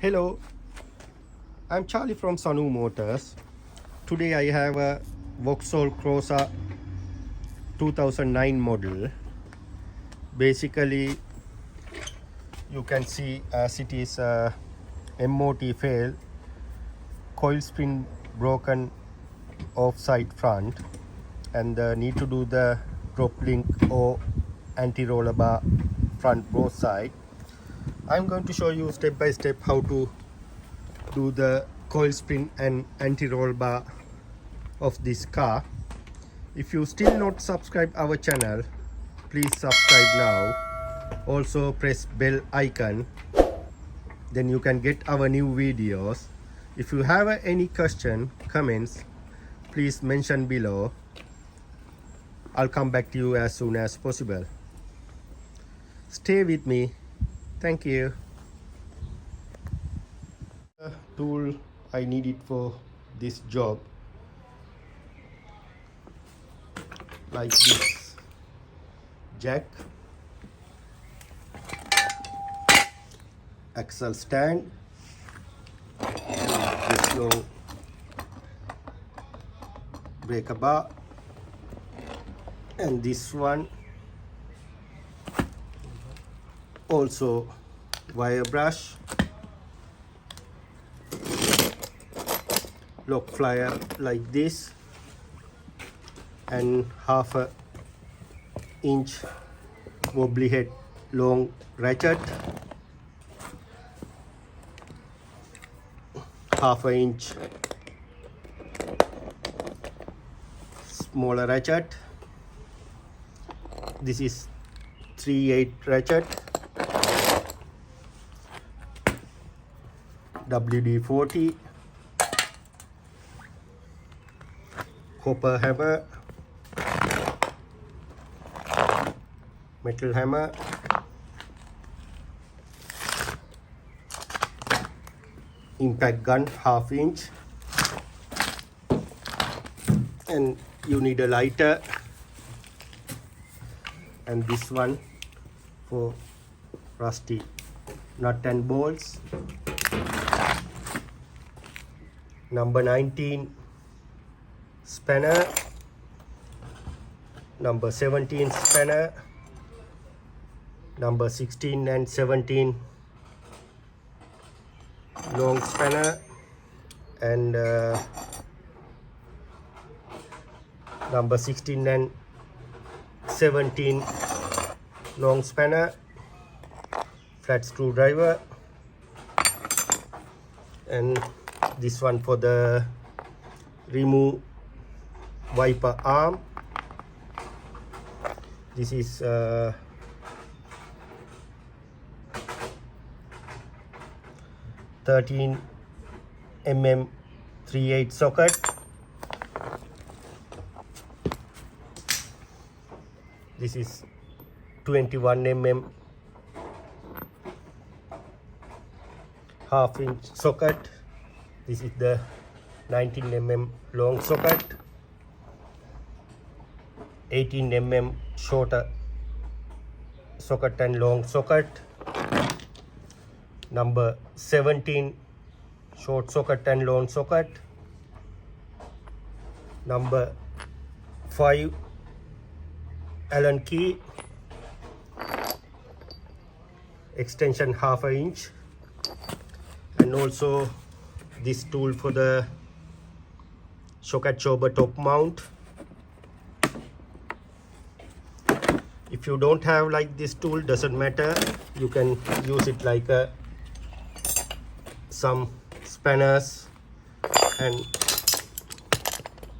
Hello, I'm Charlie from Sanu Motors. Today I have a Vauxhall Corsa 2009 model. Basically, you can see as it is a MOT fail, coil spring broken off-side front, and need to do the drop link or anti-roller bar front both side. I'm going to show you step by step how to do the coil spring and anti-roll bar of this car. If you still not subscribe our channel, please subscribe now. Also press bell icon, then you can get our new videos. If you have any question, comments, please mention below. I'll come back to you as soon as possible. Stay with me. Thank you. The tool I needed for this job, like this jack, axle stand, this long breaker bar, and this one also wire brush, lock flyer like this, and half a inch wobbly head long ratchet, half a inch smaller ratchet. This is 3/8 ratchet, WD-40, copper hammer, metal hammer, impact gun 1/2 inch, and you need a lighter, and this one for rusty nut and bolts. Number 19 spanner, number 17 spanner, number 16 and 17 long spanner, and number 16 and 17 long spanner, flat screwdriver, and this one for the remove wiper arm. This is 13 mm 3/8 socket. This is 21 mm 1/2 inch socket. This is the 19 mm long socket, 18 mm shorter socket and long socket, number 17 short socket and long socket, number 5 Allen key, extension 1/2 inch, and also this tool for the shock absorber top mount. If you don't have like this tool, doesn't matter, you can use it like some spanners and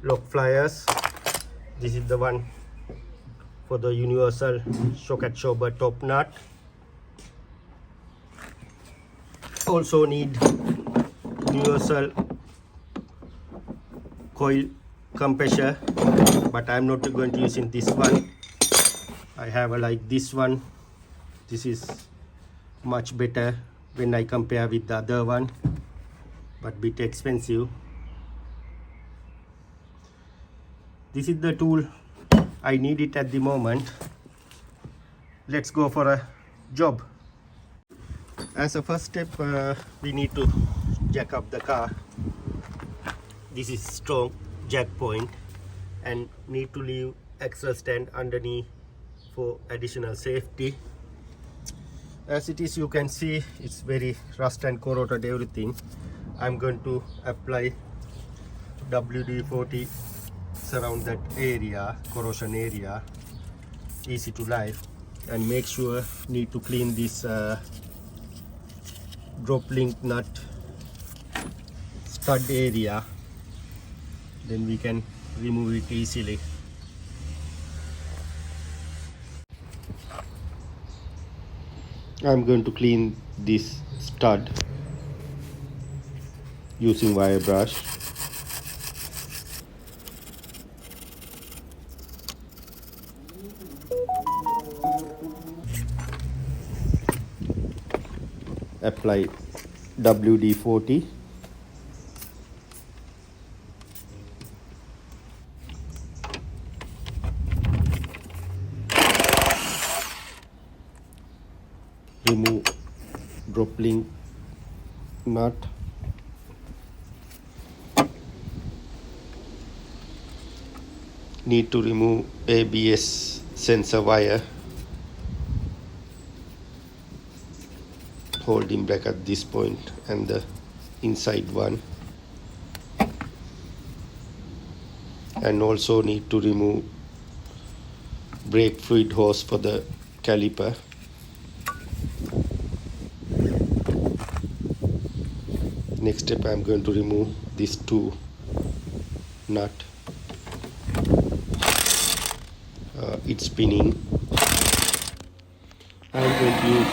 lock flyers. This is the one for the universal shock absorber top nut. Also need universal coil compressor, but I'm not going to use in this one. I have a like this one. This is much better when I compare with the other one, but bit expensive. This is the tool I need it at the moment. Let's go for a job. As a first step, we need to jack up the car. This is strong jack point, and need to leave extra stand underneath for additional safety. As it is, you can see it's very rust and corroded everything. I'm going to apply WD-40 around that area, corrosion area, easy to life, and make sure need to clean this drop link nut stud area, then we can remove it easily. I'm going to clean this stud using wire brush. Apply WD-40. Remove drop link nut. Need to remove ABS sensor wire. Holding back at this point and the inside one, and also need to remove brake fluid hose for the caliper. Next step, I'm going to remove these two nut. It's spinning. I'm going to use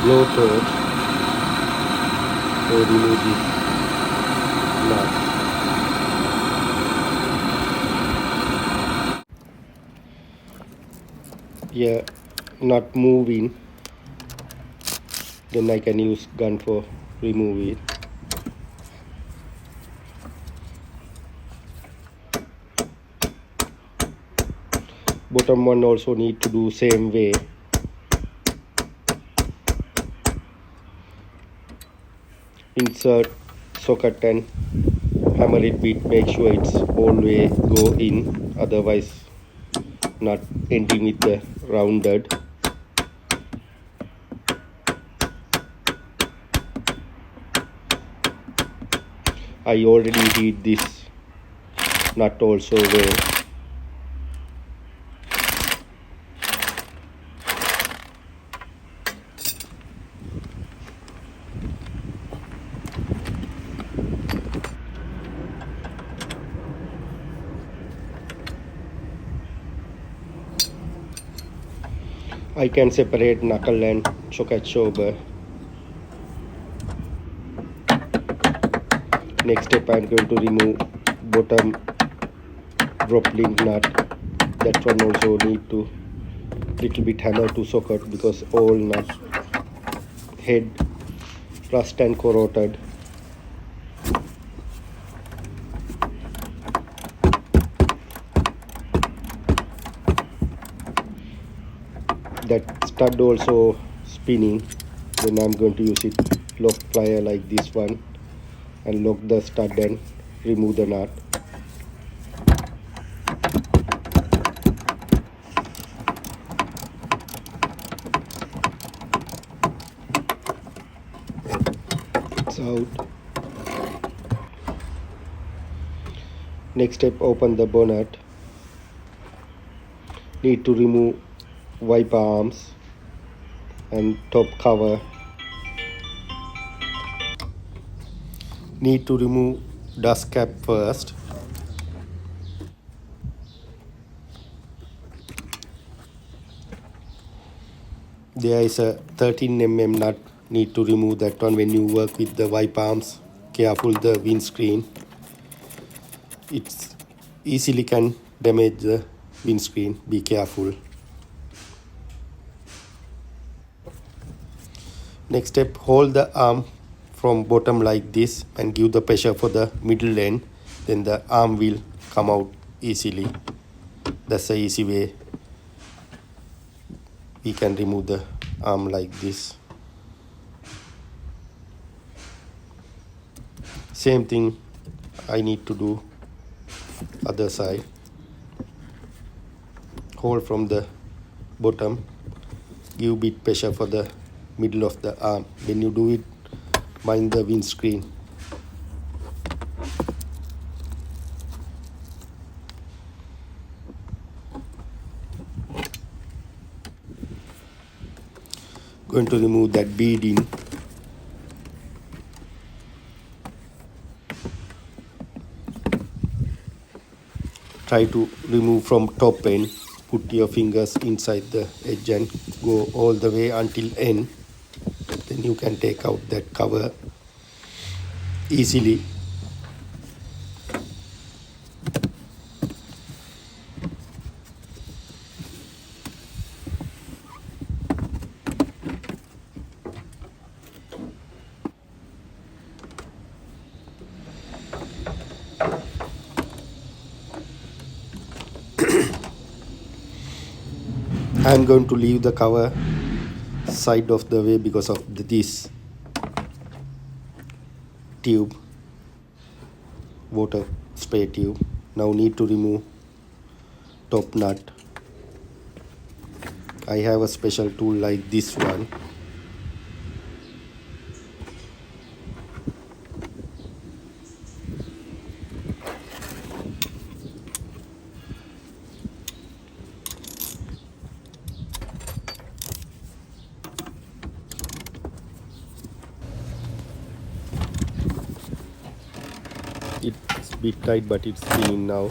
blowtorch to remove this nut. Yeah, not moving. Then I can use gun for remove it. Bottom one also need to do same way. Insert socket and hammer it with, make sure it's always go in, otherwise not ending with the rounded. I already heat this nut also well. I can separate knuckle and socket shoulder. Next step, I'm going to remove bottom drop link nut. That one also need to little bit hammer to socket because all nut head rust and corroded. That stud also spinning. Then I'm going to use it lock plier like this one and lock the stud and remove the nut. It's out. Next step, open the bonnet. Need to remove wiper arms and top cover. Need to remove dust cap first. There is a 13 mm nut. Need to remove that one when you work with the wiper arms. Careful the windscreen. It's easily can damage the windscreen. Be careful. Next step, hold the arm from bottom like this and give the pressure for the middle end. Then the arm will come out easily. That's the easy way. We can remove the arm like this. Same thing I need to do other side. Hold from the bottom, give bit pressure for the middle of the arm. When you do it, mind the windscreen. Going to remove that beading. Try to remove from top end. Put your fingers inside the edge and go all the way until end. Then you can take out that cover easily. I'm going to leave the cover side of the way because of this tube, water spray tube. Now need to remove top nut. I have a special tool like this one. It's a bit tight, but it's clean now.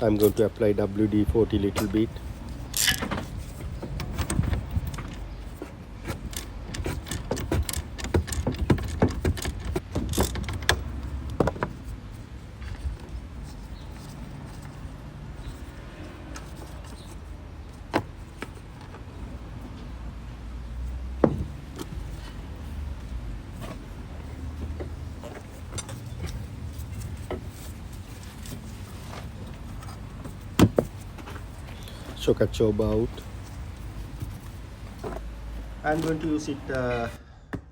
I'm going to apply WD-40 little bit. Shock out. I'm going to use it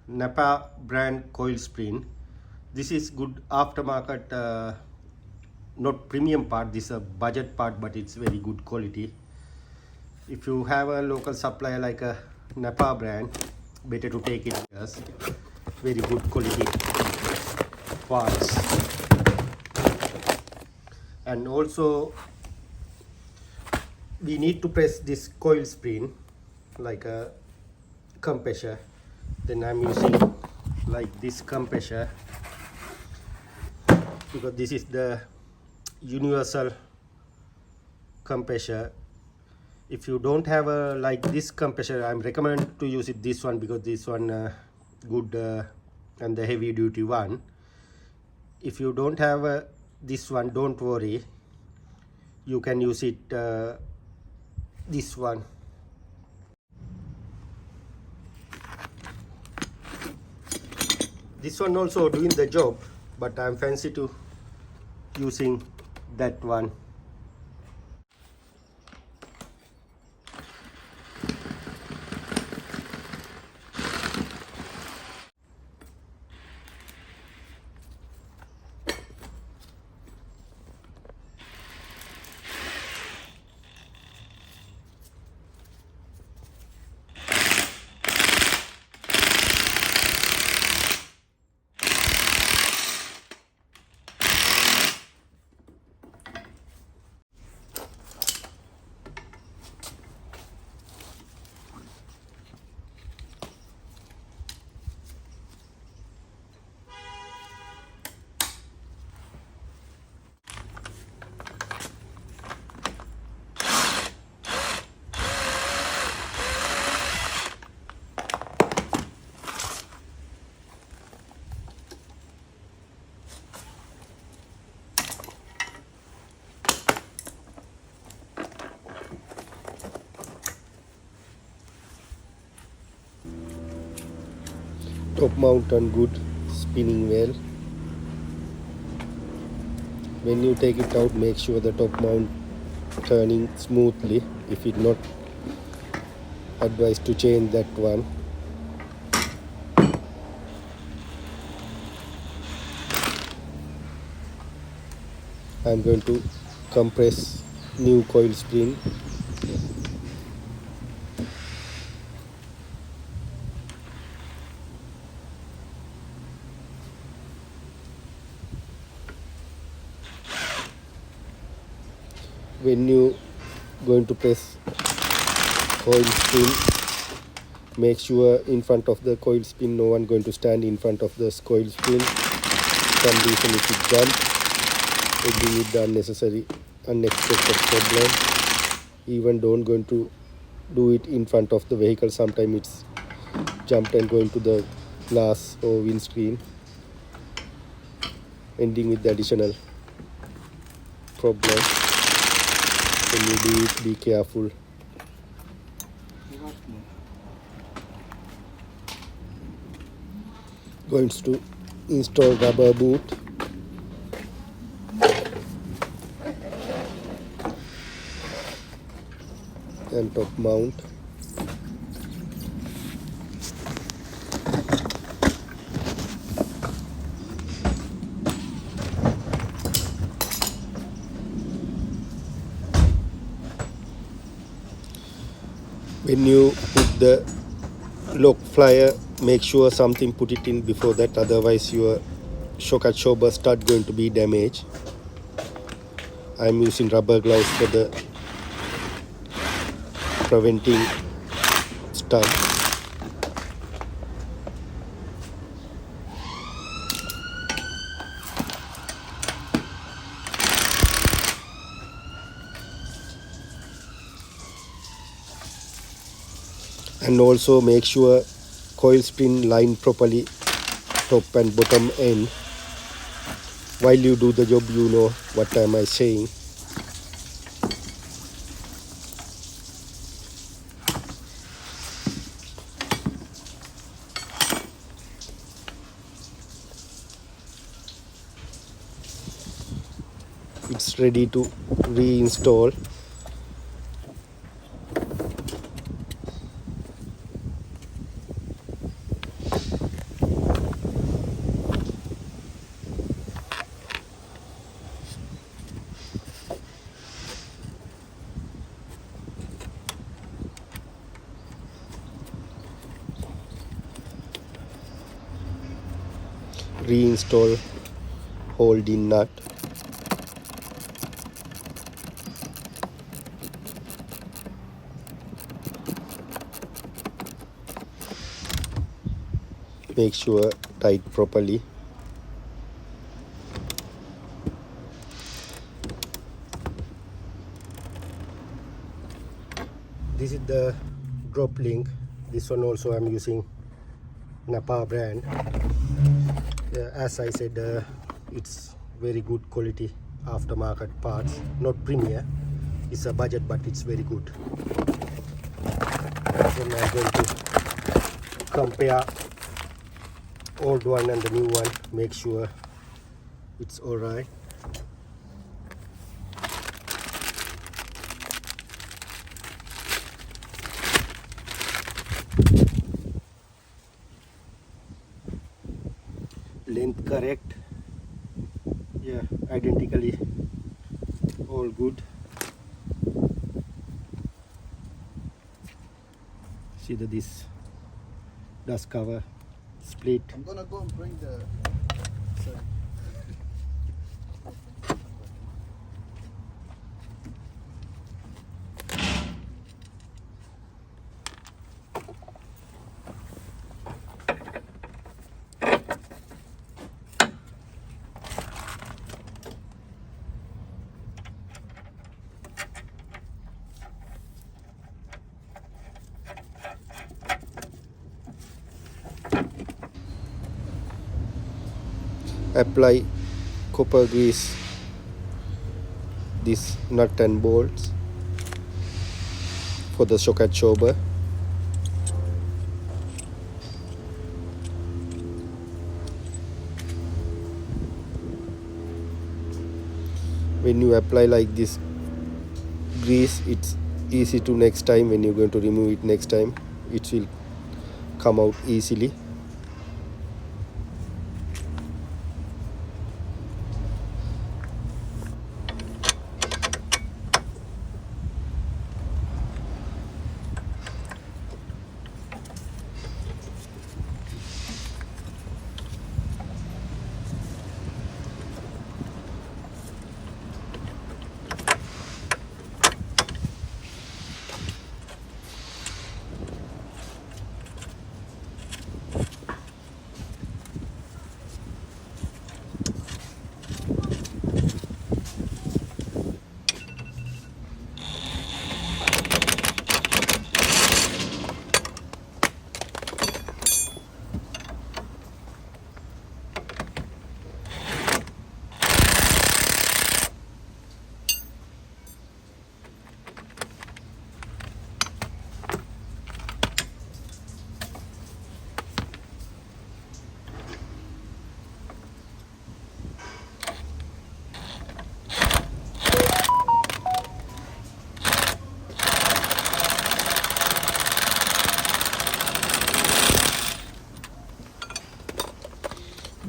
Napa brand coil spring. This is good aftermarket, not premium part. This is a budget part, but it's very good quality. If you have a local supplier like a Napa brand, better to take it as very good quality parts. And also we need to press this coil spring like a compressor. Then I'm using like this compressor because this is the universal compressor. If you don't have a like this compressor, I'm recommend to use it this one because this one good and the heavy duty one. If you don't have this one, don't worry, you can use it this one. This one also doing the job, but I'm fancy to using that one. Top mount and good spinning well. When you take it out, make sure the top mount turning smoothly. If it not, advise to change that one. I'm going to compress new coil spring. When you going to press coil spring, make sure in front of the coil spring no one going to stand in front of the coil spring. Some reason if it jump, it will with the unnecessary unexpected problem. Even don't going to do it in front of the vehicle. Sometimes it's jumped and going to the glass or windscreen, ending with the additional problem. When you do it, be careful. Going to install rubber boot. And top mount. When you put the lock flyer, make sure something put it in before that, otherwise your shock absorber stud going to be damaged. I'm using rubber gloves for the preventing stud. And also make sure coil spring line properly top and bottom end. While you do the job, you know what am I saying. It's ready to reinstall. Reinstall holding nut. Make sure tight properly. This is the drop link. This one also I'm using Napa brand. As I said, it's very good quality aftermarket parts, not premier. It's a budget, but it's very good. Then I'm going to compare old one and the new one, make sure it's alright. Length correct, yeah, identically all good. See that this dust cover split. I'm gonna go and bring the apply copper grease this nut and bolts for the shock absorber. When you apply like this grease, it's easy to next time when you're going to remove it next time, it will come out easily.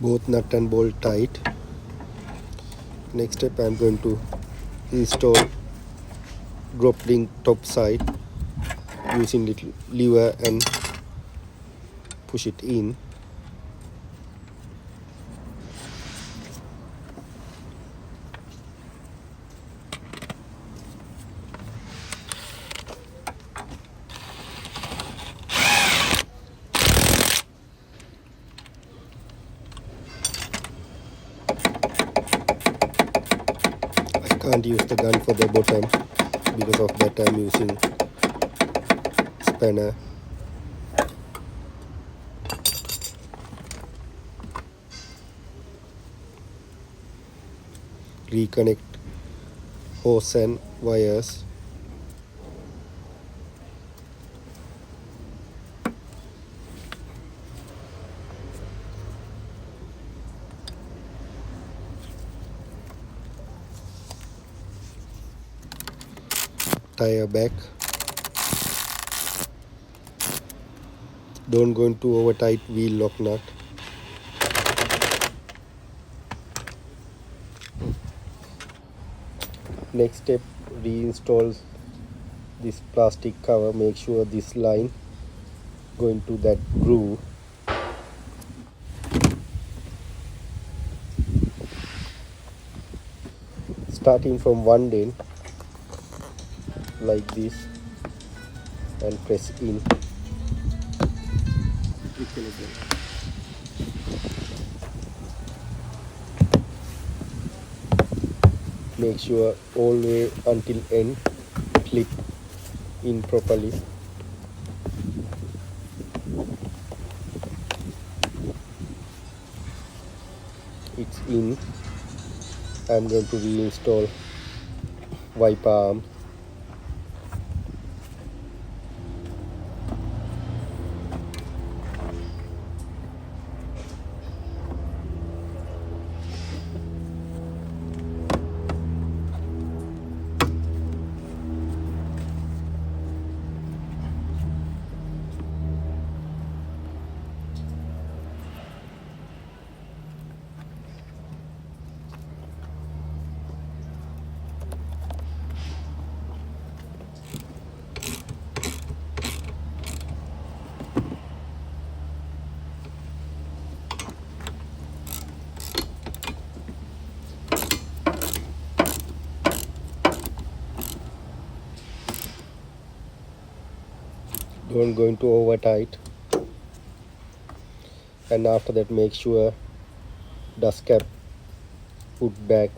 both nut and bolt tight. Next step, I'm going to install drop link top side using little lever and push it in. I can't use the gun for the bottom, because of that I'm using spanner. Reconnect hose and wires. Tire back. Don't go into over tight wheel lock nut. Next step, reinstall this plastic cover. Make sure this line go into that groove. Starting from one end like this and press in. Make sure all the way until end clip in properly. It's in. I'm going to reinstall wiper arm. Don't go into over tight, and after that make sure dust cap put back.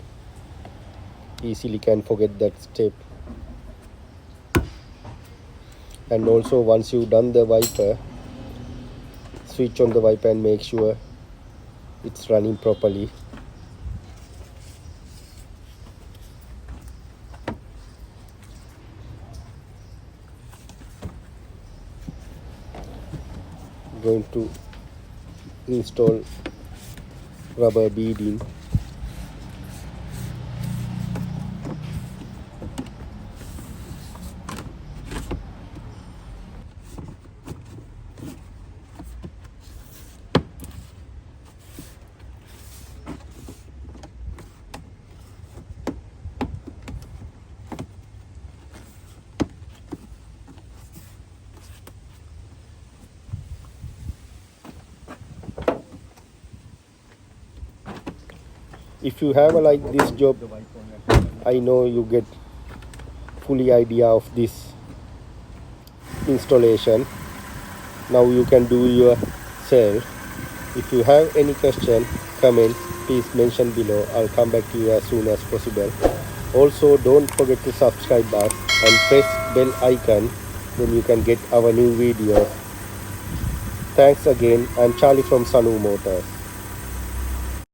Easily can forget that step. And also once you've done the wiper, switch on the wiper and make sure it's running properly. Going to install rubber beading. If you have like this job, I know you get fully idea of this installation. Now you can do yourself. If you have any question, comments, please mention below. I'll come back to you as soon as possible. Also, don't forget to subscribe us and press bell icon, then you can get our new videos. Thanks again. I'm Charlie from Sanu Motors.